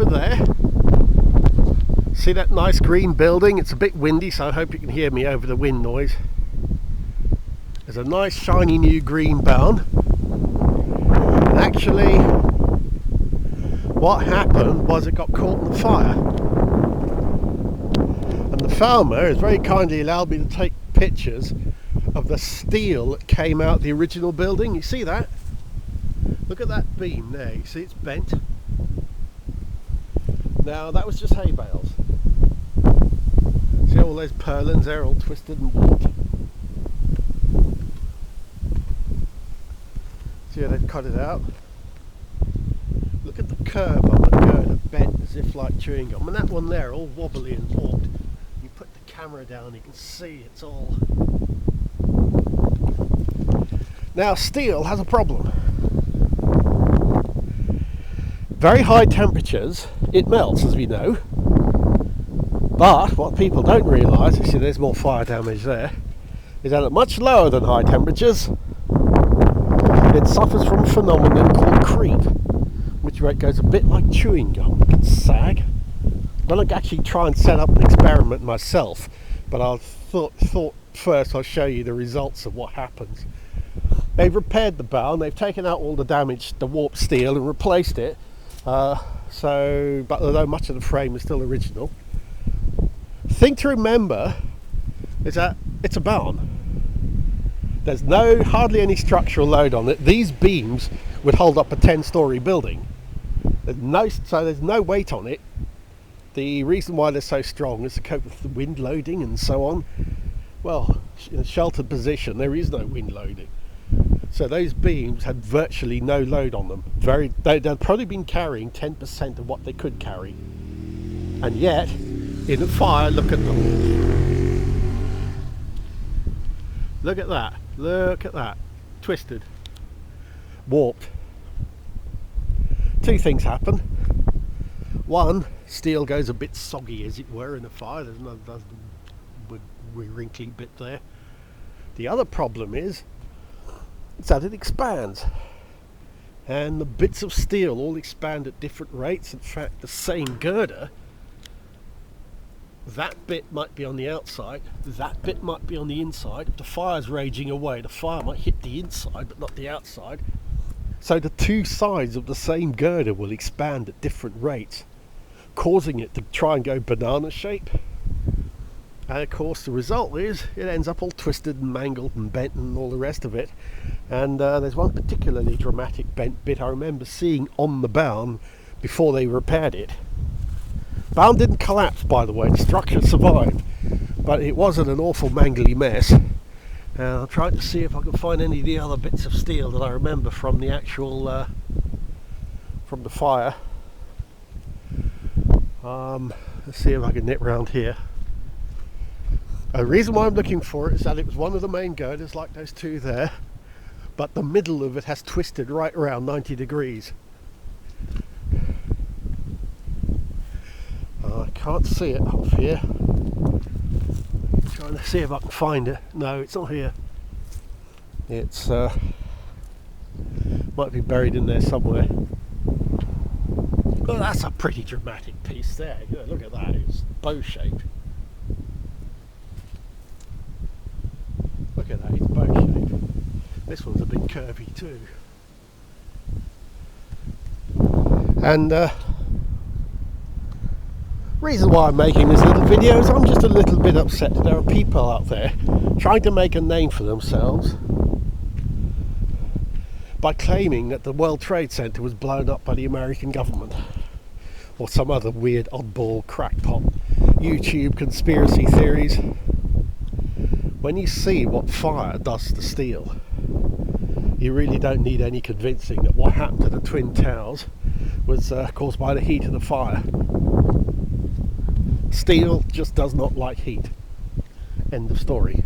there. See that nice green building? It's a bit windy, so I hope you can hear me over the wind noise. There's a nice shiny new green barn. And actually, what happened was it got caught in the fire. And the farmer has very kindly allowed me to take pictures of the steel that came out the original building. You see that? Look at that beam there. You see it's bent? Now that was just hay bales. See all those purlins there, all twisted and warped? See how they've cut it out? Look at the curve on the girder, bent as if like chewing gum. And that one there, all wobbly and warped. You put the camera down, you can see it's all... Now steel has a problem. Very high temperatures, it melts, as we know. But what people don't realise, you see there's more fire damage there, is that at much lower than high temperatures, it suffers from a phenomenon called creep, which goes a bit like chewing gum. It can sag. I'm going to actually try and set up an experiment myself, but I thought first I'll show you the results of what happens. They've repaired the barn, they've taken out all the damaged, the warped steel and replaced it. But although much of the frame is still original, the thing to remember is that it's a barn. There's hardly any structural load on it. These beams would hold up a 10-story building. There's no weight on it. The reason why they're so strong is to cope with the wind loading and so on. Well, in a sheltered position, there is no wind loading. So those beams had virtually no load on them. They'd probably been carrying 10% of what they could carry. And yet, in a fire, look at them. Look at that. Look at that. Twisted. Warped. Two things happen. One, steel goes a bit soggy, as it were, in a fire. There's no wrinkly bit there. The other problem is that it expands, and the bits of steel all expand at different rates. In fact, the same girder, that bit might be on the outside, that bit might be on the inside. If the fire's raging away, the fire might hit the inside but not the outside. So the two sides of the same girder will expand at different rates, causing it to try and go banana shape. And of course the result is it ends up all twisted and mangled and bent and all the rest of it. And there's one particularly dramatic bent bit I remember seeing on the barn before they repaired it. Barn didn't collapse, by the way, the structure survived, but it wasn't an awful mangly mess. And I'm trying to see if I can find any of the other bits of steel that I remember from the actual from the fire. Let's see if I can nip round here. The reason why I'm looking for it is that it was one of the main girders, like those two there, but the middle of it has twisted right around 90 degrees. I can't see it off here. I'm trying to see if I can find it. No, it's not here. It's might be buried in there somewhere. Well, that's a pretty dramatic piece there. Yeah, look at that, it's bow shaped. Look at that, it's bow shaped. This one's a bit curvy too. And reason why I'm making this little video is I'm just a little bit upset that there are people out there trying to make a name for themselves by claiming that the World Trade Center was blown up by the American government or some other weird oddball crackpot YouTube conspiracy theories. When you see what fire does to steel, you really don't need any convincing that what happened to the Twin Towers was caused by the heat of the fire. Steel just does not like heat. End of story.